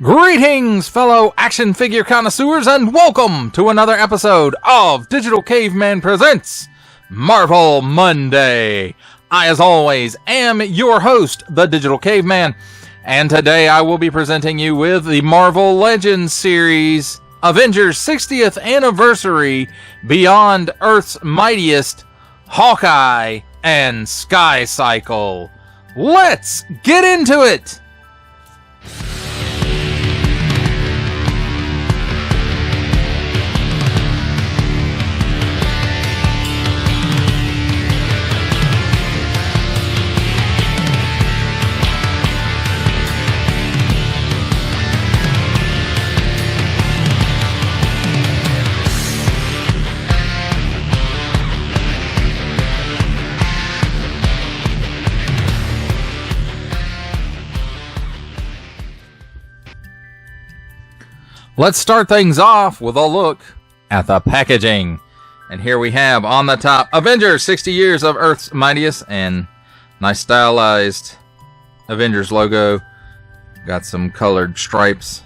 Greetings, fellow action figure connoisseurs, and welcome to another episode of Digital Caveman Presents Marvel Monday. I, as always, am your host, the Digital Caveman, and today I will be presenting you with the Marvel Legends series, Avengers 60th Anniversary, Beyond Earth's Mightiest, Hawkeye, and Sky Cycle. Let's get into it! Let's start things off with a look at the packaging. And here we have on the top, Avengers 60 Years of Earth's Mightiest, and nice stylized Avengers logo. Got some colored stripes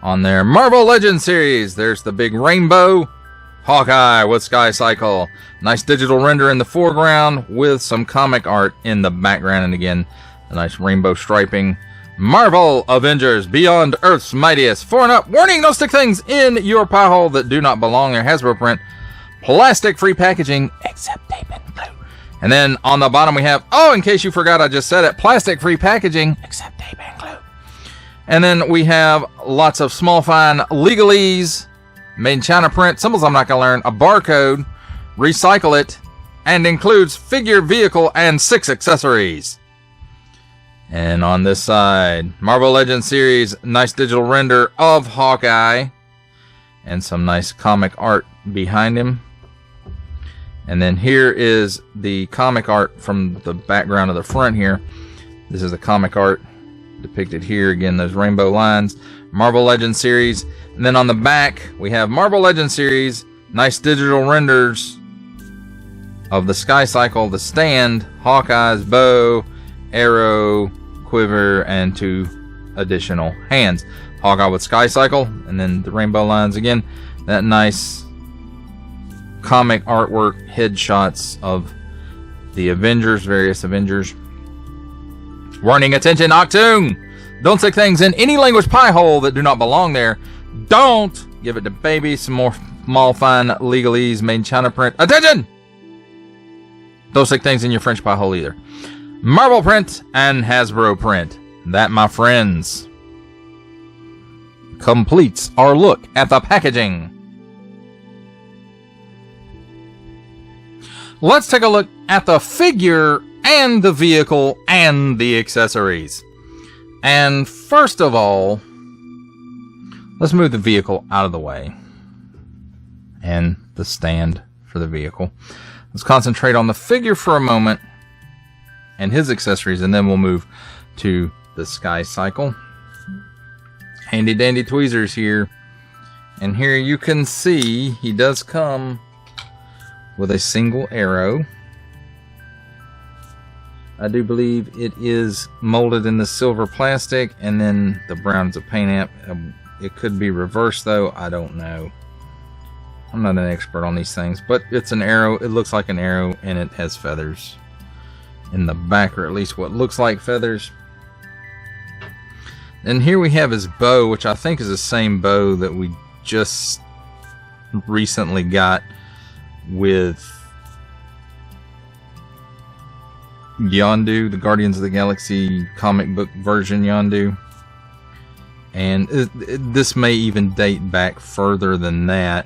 on there. Marvel Legends series, there's the big rainbow. Hawkeye with Sky Cycle. Nice digital render in the foreground with some comic art in the background. And again, a nice rainbow striping. Marvel Avengers Beyond Earth's Mightiest. 4 and up. Warning, don't stick things in your pie hole that do not belong there. Hasbro print. Plastic-free packaging, except tape and glue. And then on the bottom we have, in case you forgot I just said it, plastic-free packaging, except tape and glue. And then we have lots of small fine legalese, made in China print, symbols I'm not going to learn, a barcode, recycle it, and includes figure, vehicle, and 6 accessories. And on this side, Marvel Legends series, nice digital render of Hawkeye. And some nice comic art behind him. And then here is the comic art from the background of the front here. This is the comic art depicted here. Again, those rainbow lines. Marvel Legends series. And then on the back, we have Marvel Legends series, nice digital renders of the Sky Cycle, the stand, Hawkeye's bow, arrow, quiver, and 2 additional hands. Hawkeye with Sky Cycle, and then the rainbow lines again. That nice comic artwork, headshots of the Avengers, various Avengers. Warning, attention, Octoon! Don't stick things in any language pie hole that do not belong there. Don't give it to baby. Some more small fine legalese made in China print. Attention! Don't stick things in your French pie hole either. Marvel print and Hasbro print. That, my friends, completes our look at the packaging. Let's take a look at the figure and the vehicle and the accessories. And first of all, let's move the vehicle out of the way. And the stand for the vehicle. Let's concentrate on the figure for a moment and his accessories, and then we'll move to the Sky Cycle. Handy dandy tweezers here. And here you can see he does come with a single arrow. I do believe it is molded in the silver plastic, and then the brown is a paint app. It could be reversed though, I don't know. I'm not an expert on these things, but it's an arrow. It looks like an arrow, and it has feathers in the back, or at least what looks like feathers. And here we have his bow, which I think is the same bow that we just recently got with Yondu, the Guardians of the Galaxy comic book version Yondu. And this may even date back further than that.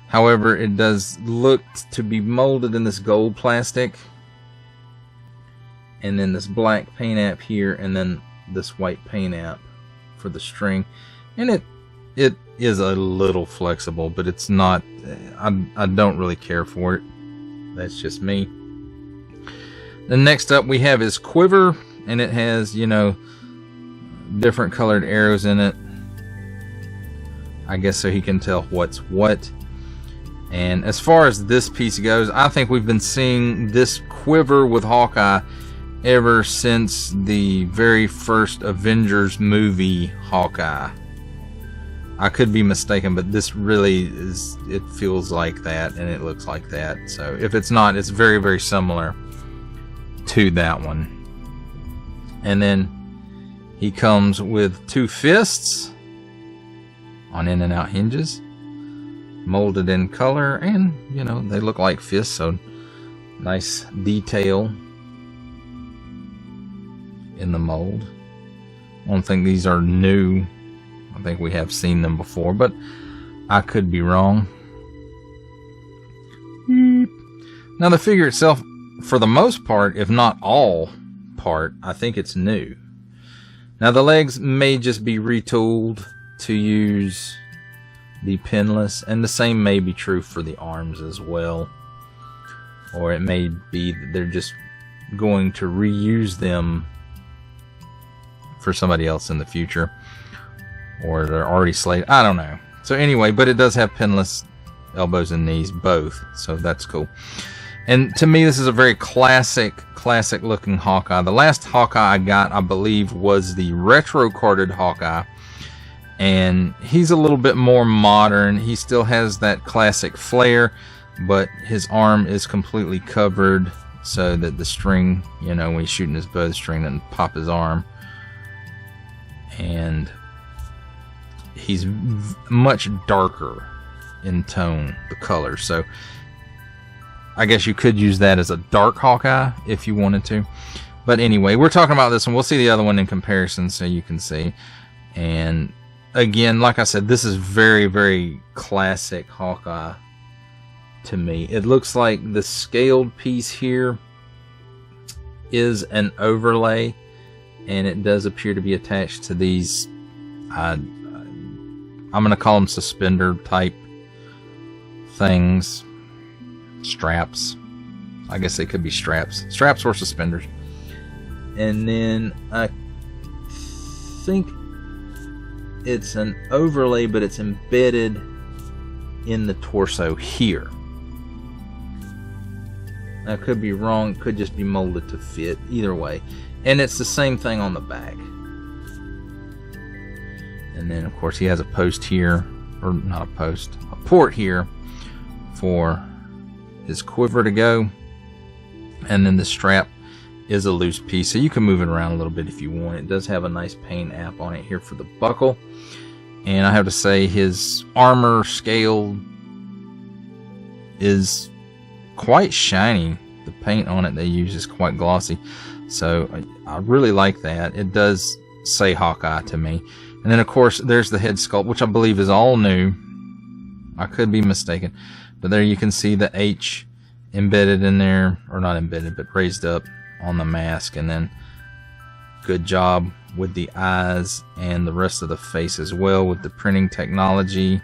However, it does look to be molded in this gold plastic. And then this black paint app here, and then this white paint app for the string. And it is a little flexible, but it's not, I don't really care for it. That's just me. Then next up we have his quiver, and it has, different colored arrows in it. I guess so he can tell what's what. And as far as this piece goes, I think we've been seeing this quiver with Hawkeye ever since the very first Avengers movie, Hawkeye. I could be mistaken, but this really is, it feels like that and it looks like that. So if it's not, it's very, very similar to that one. And then he comes with 2 fists on in and out hinges, molded in color, and you know, they look like fists, so nice detail in the mold. I don't think these are new. I think we have seen them before, but I could be wrong. Now the figure itself, for the most part, if not all part, I think it's new. Now the legs may just be retooled to use the pinless, and the same may be true for the arms as well. Or it may be that they're just going to reuse them for somebody else in the future, or they're already slated. I don't know. So anyway, but it does have pinless elbows and knees, both, so that's cool. And to me, this is a very classic looking Hawkeye. The last Hawkeye I got, I believe, was the retro carded Hawkeye, and he's a little bit more modern. He still has that classic flare, but his arm is completely covered so that the string, you know, when he's shooting his bow, the string doesn't pop his arm. And he's much darker in tone, the color. So I guess you could use that as a dark Hawkeye if you wanted to. But anyway, we're talking about this one. We'll see the other one in comparison so you can see. And again, like I said, this is very, very classic Hawkeye to me. It looks like the scaled piece here is an overlay, and it does appear to be attached to these, I'm going to call them suspender type things. Straps. I guess they could be straps. Straps or suspenders. And then I think it's an overlay, but it's embedded in the torso here. I could be wrong. It could just be molded to fit. Either way. And it's the same thing on the back. And then, of course, he has a post here. Or not a post. A port here for his quiver to go. And then the strap is a loose piece, so you can move it around a little bit if you want. It does have a nice paint app on it here for the buckle. And I have to say, his armor scale is quite shiny. The paint on it they use is quite glossy, so I really like that. It does say Hawkeye to me. And then, of course, there's the head sculpt, which I believe is all new. I could be mistaken, but there you can see the H embedded in there, or not embedded, but raised up on the mask. And then good job with the eyes and the rest of the face as well with the printing technology.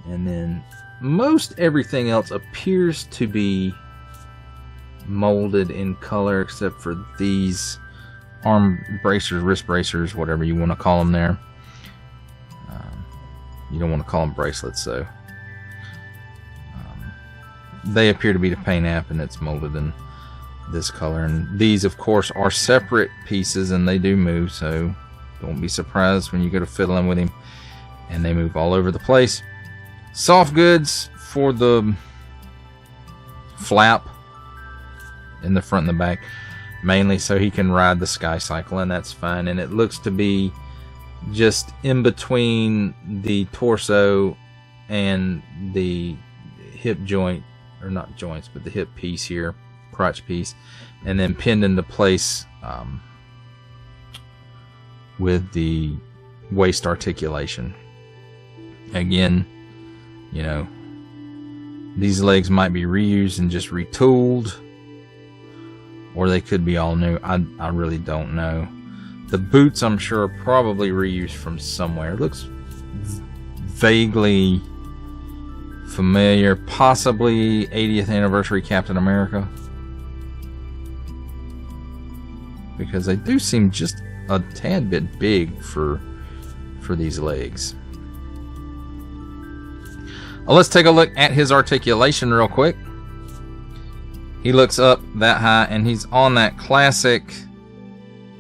And then most everything else appears to be molded in color, except for these arm bracers, wrist bracers, whatever you want to call them there. You don't want to call them bracelets, so they appear to be the paint app, and it's molded in this color. And these, of course, are separate pieces, and they do move, so don't be surprised when you go to fiddling with him and they move all over the place. Soft goods for the flap in the front and the back, mainly so he can ride the sky cycle, and that's fine. And it looks to be just in between the torso and the hip joint, or not joints, but the hip piece here, crotch piece, and then pinned into place with the waist articulation. Again, you know, these legs might be reused and just retooled, or they could be all new. I really don't know. The boots, I'm sure, are probably reused from somewhere. It looks vaguely familiar. Possibly 80th anniversary Captain America, because they do seem just a tad bit big for these legs. Let's take a look at his articulation real quick. He looks up that high, and he's on that classic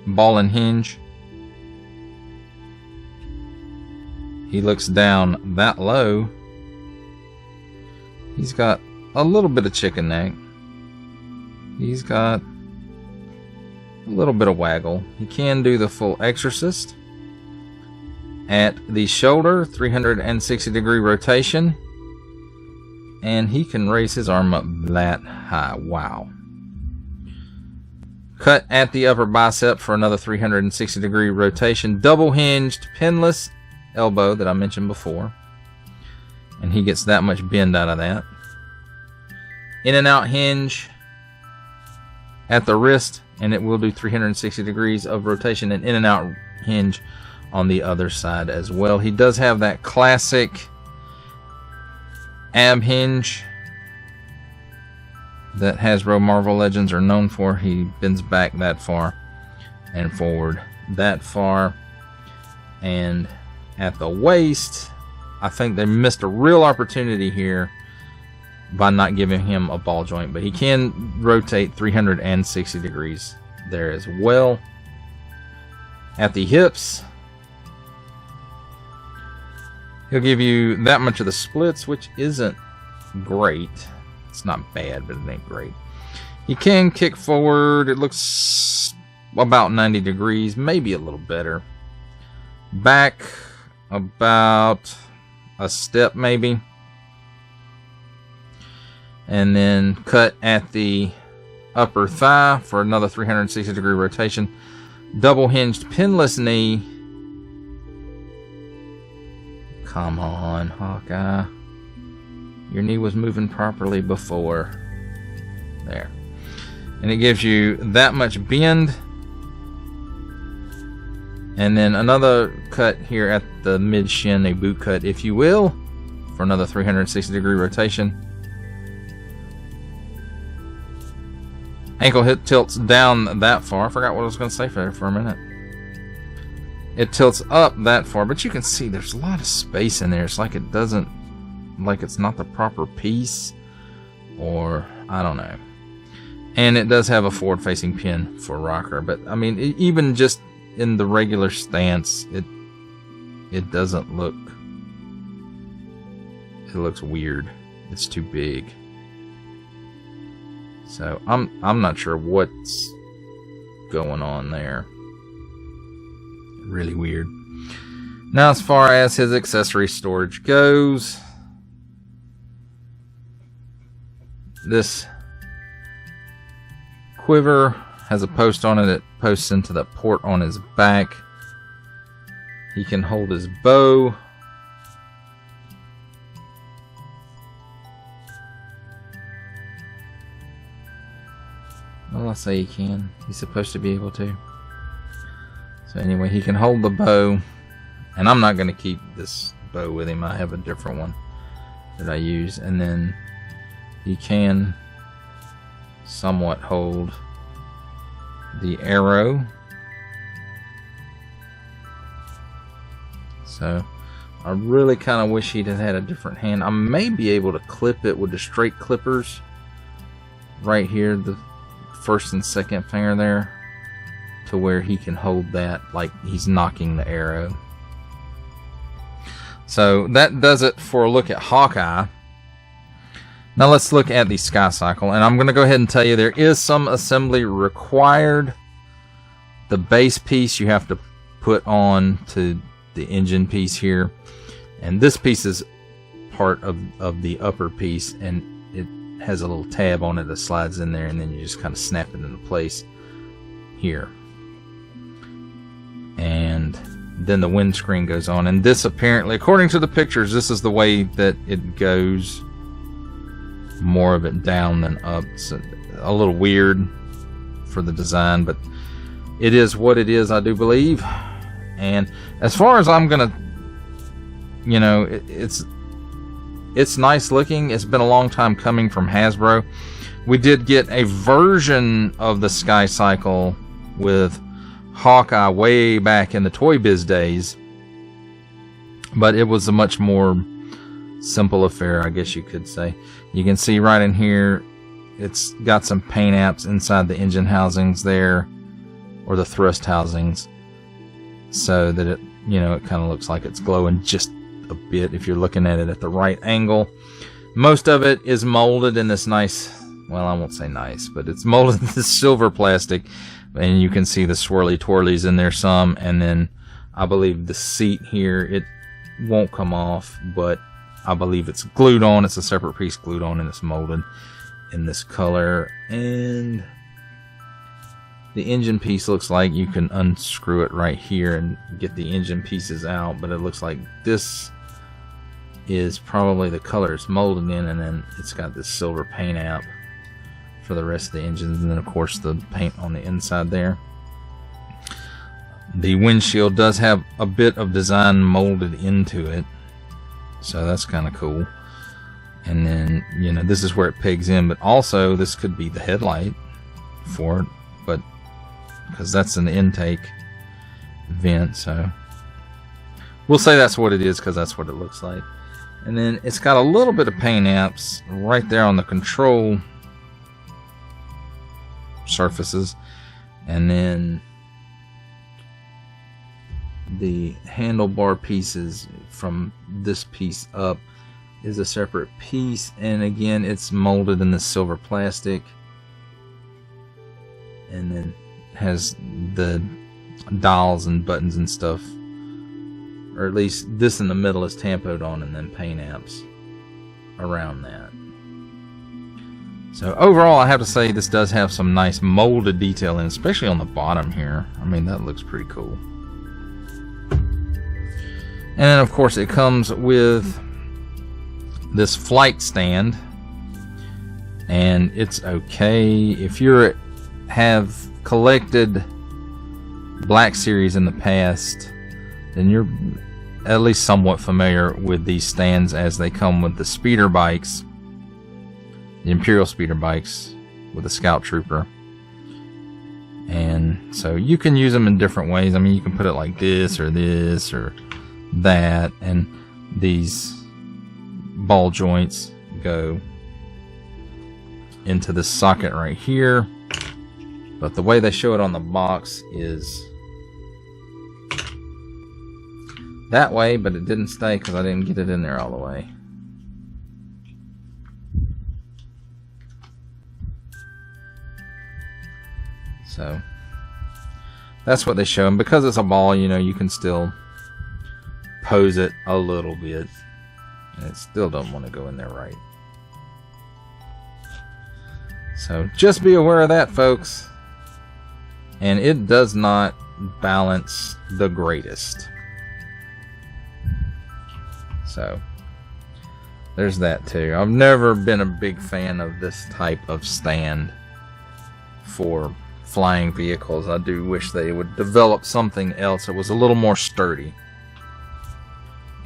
ball and hinge. he looks down that low, he's got a little bit of chicken neck. He's got a little bit of waggle. He can do the full exorcist. At the shoulder, 360-degree rotation. And he can raise his arm up that high. Wow. Cut at the upper bicep for another 360-degree rotation. Double-hinged, pinless elbow that I mentioned before. And he gets that much bend out of that. In and out hinge at the wrist. And it will do 360 degrees of rotation and in and out hinge on the other side as well. He does have that classic ab hinge that Hasbro Marvel Legends are known for. He bends back that far and forward that far. And at the waist, I think they missed a real opportunity here by not giving him a ball joint, but he can rotate 360 degrees there as well. At the hips, he'll give you that much of the splits, which isn't great. It's not bad, but it ain't great. He can kick forward. It looks about 90 degrees, maybe a little better. Back about a step maybe. And then cut at the upper thigh for another 360 degree rotation. Double hinged pinless knee. Come on, Hawkeye. Your knee was moving properly before. There. And it gives you that much bend. And then another cut here at the mid shin, a boot cut if you will, for another 360 degree rotation. Ankle hip tilts down that far. I forgot what I was going to say for a minute. It tilts up that far, but you can see there's a lot of space in there. It's like it doesn't, like it's not the proper piece, or I don't know. And it does have a forward-facing pin for rocker, but I mean, even just in the regular stance, it doesn't look. It looks weird. It's too big. So I'm not sure what's going on there. Really weird. Now, as far as his accessory storage goes, this quiver has a post on it that posts into the port on his back. He can hold his bow. Well, I'll say he can. He's supposed to be able to. So anyway, he can hold the bow. And I'm not going to keep this bow with him. I have a different one that I use. And then he can somewhat hold the arrow. So I really kind of wish he'd have had a different hand. I may be able to clip it with the straight clippers right here, the first and second finger there, to where he can hold that like he's knocking the arrow. So that does it for a look at Hawkeye. Now let's look at the Sky Cycle, and I'm going to go ahead and tell you there is some assembly required. The base piece you have to put on to the engine piece here, and this piece is part of the upper piece, and it has a little tab on it that slides in there, and then you just kind of snap it into place here. And then the windscreen goes on, and this apparently, according to the pictures, this is the way that it goes. More of it down than up. It's a little weird for the design, but it is what it is, I do believe. And as far as I'm gonna, you know, it's nice looking. It's been a long time coming from Hasbro. We did get a version of the Sky Cycle with Hawkeye way back in the Toy Biz days, but it was a much more simple affair, I guess you could say. You can see right in here, it's got some paint apps inside the engine housings there, or the thrust housings, so that it, you know, it kind of looks like it's glowing just a bit if you're looking at it at the right angle. Most of it is molded in this nice, well, I won't say nice, but it's molded in this silver plastic, and you can see the swirly twirlies in there some, and then I believe the seat here, it won't come off, but I believe it's glued on. It's a separate piece glued on, and it's molded in this color. And the engine piece looks like you can unscrew it right here and get the engine pieces out, but it looks like this is probably the color it's molded in, and then it's got this silver paint app for the rest of the engines, and then of course the paint on the inside there. The windshield does have a bit of design molded into it, so that's kind of cool. And then, you know, this is where it pegs in, but also this could be the headlight for it, but because that's an intake vent, so we'll say that's what it is because that's what it looks like. And then it's got a little bit of paint apps right there on the control surfaces, and then the handlebar pieces from this piece up is a separate piece, and again it's molded in the silver plastic, and then has the dials and buttons and stuff, or at least this in the middle is tampoed on, and then paint apps around that. So overall, I have to say this does have some nice molded detailing, especially on the bottom here. I mean, that looks pretty cool. And then of course it comes with this flight stand, and it's okay if you have collected Black Series in the past, then you're at least somewhat familiar with these stands, as they come with the speeder bikes, the Imperial speeder bikes with the Scout Trooper. And so you can use them in different ways. I mean, you can put it like this or that, and these ball joints go into this socket right here, but the way they show it on the box is that way, but it didn't stay because I didn't get it in there all the way. So that's what they show, and because it's a ball, you know, you can still pose it a little bit, and it still don't want to go in there right. So just be aware of that, folks. And it does not balance the greatest. So there's that too. I've never been a big fan of this type of stand for flying vehicles. I do wish they would develop something else that was a little more sturdy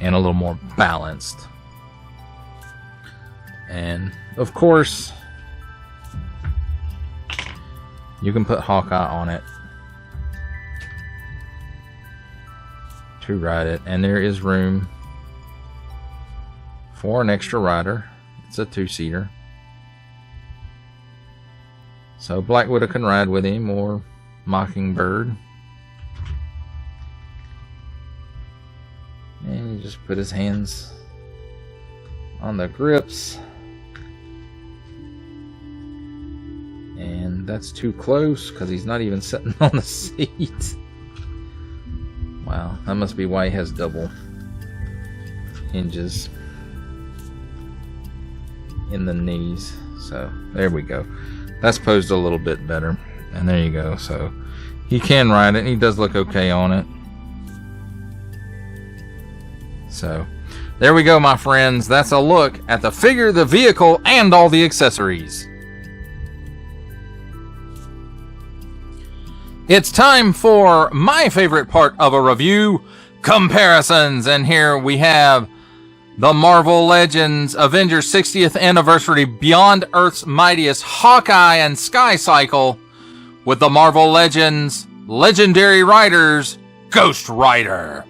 and a little more balanced. And of course, you can put Hawkeye on it to ride it, and there is room for an extra rider. It's a 2-seater, so Black Widow can ride with him, or Mockingbird. And you just put his hands on the grips, and that's too close because he's not even sitting on the seat. Wow, that must be why he has double hinges in the knees. So there we go. That's posed a little bit better, and there you go. So he can ride it, and he does look okay on it. So there we go, my friends. That's a look at the figure, the vehicle, and all the accessories. It's time for my favorite part of a review, comparisons. And here we have the Marvel Legends Avengers 60th Anniversary Beyond Earth's Mightiest Hawkeye and Sky Cycle with the Marvel Legends Legendary Riders Ghost Rider.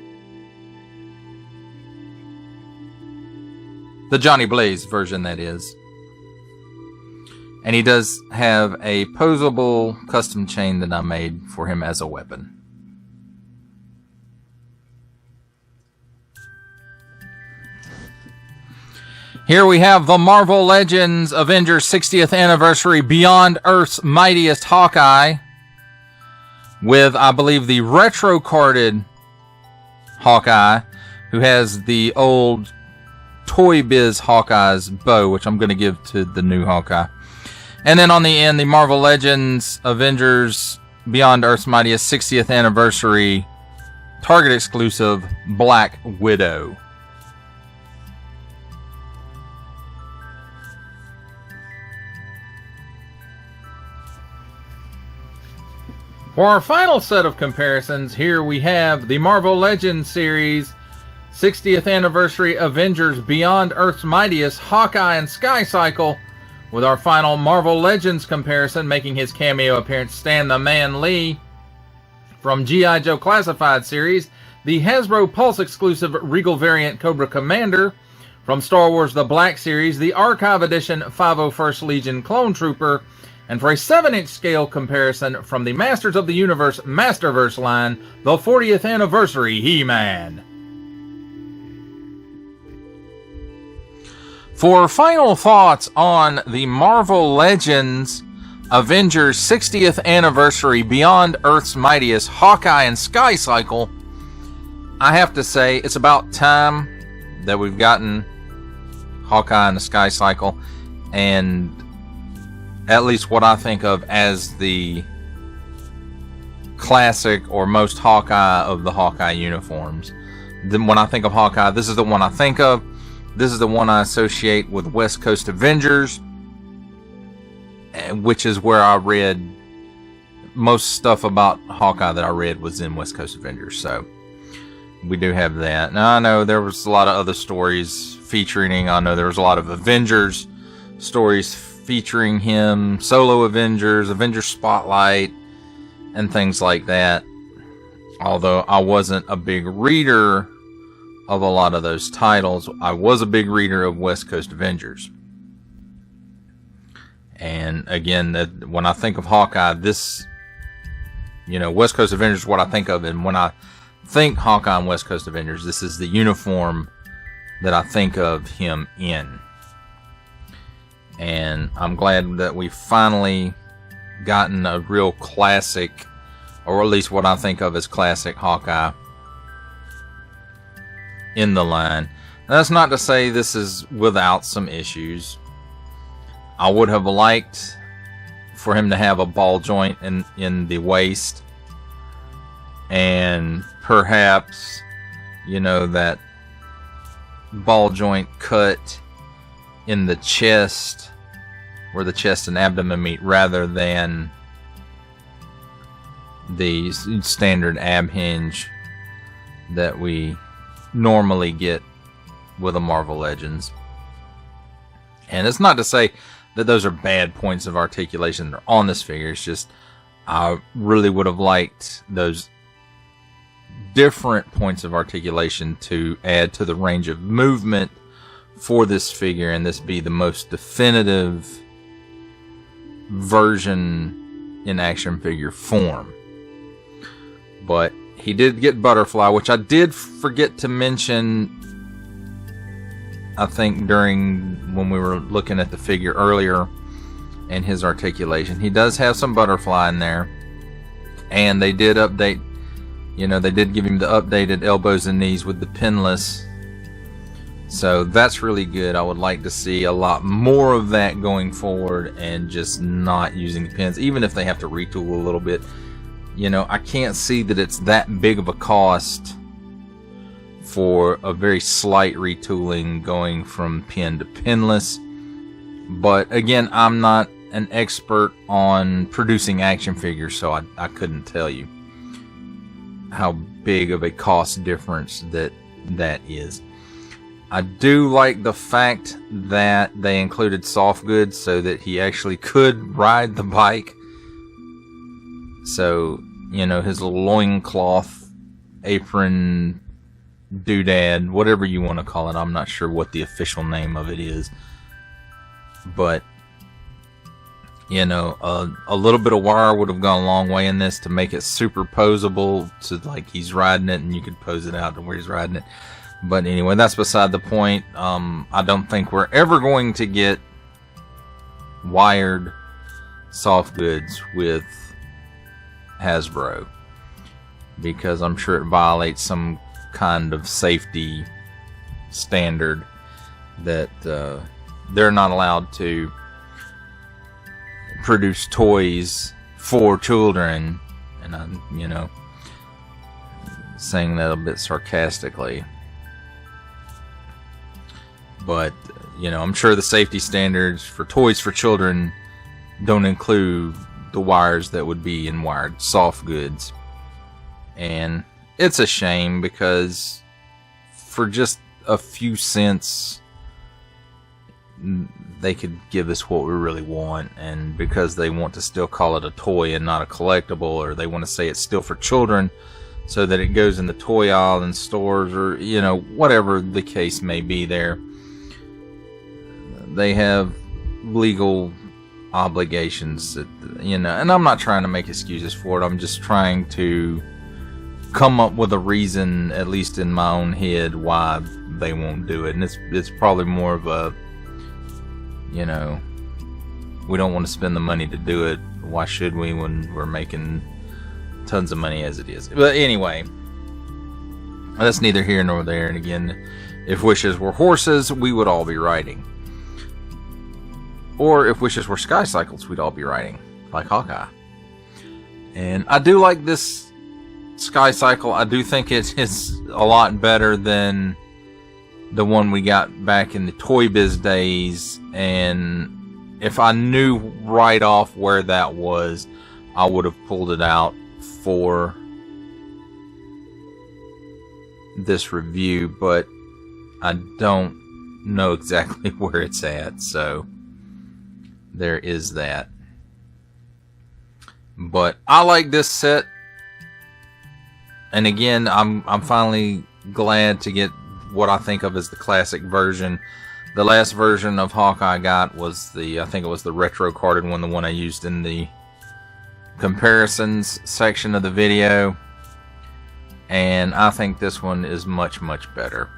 The Johnny Blaze version, that is. And he does have a posable custom chain that I made for him as a weapon. Here we have the Marvel Legends Avengers 60th Anniversary Beyond Earth's Mightiest Hawkeye, with, I believe, the retro-carded Hawkeye, who has the old Toy Biz Hawkeye's bow, which I'm going to give to the new Hawkeye. And then on the end, the Marvel Legends Avengers Beyond Earth's Mightiest 60th Anniversary Target exclusive Black Widow. For our final set of comparisons, here we have the Marvel Legends series 60th Anniversary Avengers Beyond Earth's Mightiest Hawkeye and Sky Cycle, with our final Marvel Legends comparison making his cameo appearance Stan the Man Lee. From G.I. Joe Classified series, the Hasbro Pulse exclusive Regal variant Cobra Commander. From Star Wars The Black Series, the Archive Edition 501st Legion Clone Trooper. And for a 7-inch scale comparison from the Masters of the Universe Masterverse line, the 40th Anniversary He-Man. For final thoughts on the Marvel Legends Avengers 60th Anniversary Beyond Earth's Mightiest Hawkeye and Sky Cycle, I have to say it's about time that we've gotten Hawkeye and the Sky Cycle, and at least what I think of as the classic or most Hawkeye of the Hawkeye uniforms. Then when I think of Hawkeye, this is the one I think of. This is the one I associate with West Coast Avengers, which is where I read most stuff about Hawkeye that I read was in West Coast Avengers. So we do have that. Now I know there was a lot of other stories featuring. I know there was a lot of Avengers stories featuring him, solo Avengers, Avengers Spotlight, and things like that. Although I wasn't a big reader of a lot of those titles, I was a big reader of West Coast Avengers. And again, when I think of Hawkeye, this, West Coast Avengers is what I think of. And when I think Hawkeye and West Coast Avengers, this is the uniform that I think of him in. And I'm glad that we've finally gotten a real classic, or at least what I think of as classic Hawkeye in the line. That's not to say this is without some issues. I would have liked for him to have a ball joint in the waist, and perhaps, that ball joint cut in the chest, where the chest and abdomen meet, rather than the standard ab hinge that we normally get with a Marvel Legends. And it's not to say that those are bad points of articulation that are on this figure. It's just I really would have liked those different points of articulation to add to the range of movement for this figure, and this be the most definitive version in action figure form. But he did get Butterfly, which I did forget to mention, I think, when we were looking at the figure earlier and his articulation. He does have some Butterfly in there, and they did update, they did give him the updated elbows and knees with the pinless. So that's really good. I would like to see a lot more of that going forward, and just not using pins, even if they have to retool a little bit. I can't see that it's that big of a cost for a very slight retooling going from pin to pinless. But again, I'm not an expert on producing action figures, so I couldn't tell you how big of a cost difference that is. I do like the fact that they included soft goods so that he actually could ride the bike. So, his loincloth, apron, doodad, whatever you want to call it. I'm not sure what the official name of it is. But, a little bit of wire would have gone a long way in this to make it superposable to like he's riding it, and you could pose it out to where he's riding it. But anyway, that's beside the point. I don't think we're ever going to get wired soft goods with Hasbro, because I'm sure it violates some kind of safety standard that they're not allowed to produce toys for children. And I'm, saying that a bit sarcastically. But, I'm sure the safety standards for toys for children don't include the wires that would be in wired soft goods. And it's a shame, because for just a few cents, they could give us what we really want. And because they want to still call it a toy and not a collectible, or they want to say it's still for children so that it goes in the toy aisle in stores, or, whatever the case may be there, they have legal obligations that, and I'm not trying to make excuses for it. I'm just trying to come up with a reason, at least in my own head, why they won't do it. And it's probably more of a, we don't want to spend the money to do it. Why should we, when we're making tons of money as it is? But anyway, that's neither here nor there. And again, if wishes were horses, we would all be riding. Or if wishes were sky cycles, we'd all be riding, like Hawkeye. And I do like this sky cycle. I do think it is a lot better than the one we got back in the Toy Biz days. And if I knew right off where that was, I would have pulled it out for this review. But I don't know exactly where it's at, so there is that. But I like this set, and again, I'm finally glad to get what I think of as the classic version. The last version of Hawkeye I got was I think it was the retro carded one, the one I used in the comparisons section of the video, and I think this one is much, much better.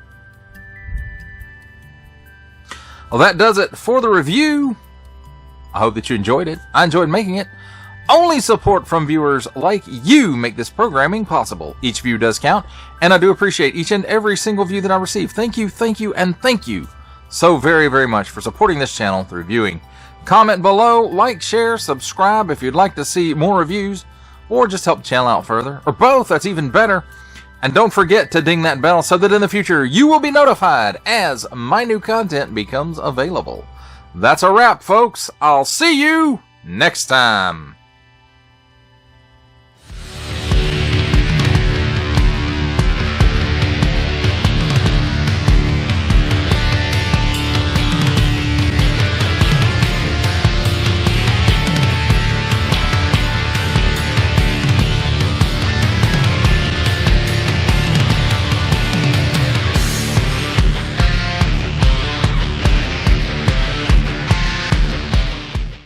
Well, that does it for the review. I hope that you enjoyed it. I enjoyed making it. Only support from viewers like you make this programming possible. Each view does count, and I do appreciate each and every single view that I receive. Thank you, and thank you so very, very much for supporting this channel through viewing. Comment below, like, share, subscribe if you'd like to see more reviews, or just help the channel out further, or both, that's even better. And don't forget to ding that bell so that in the future you will be notified as my new content becomes available. That's a wrap, folks. I'll see you next time.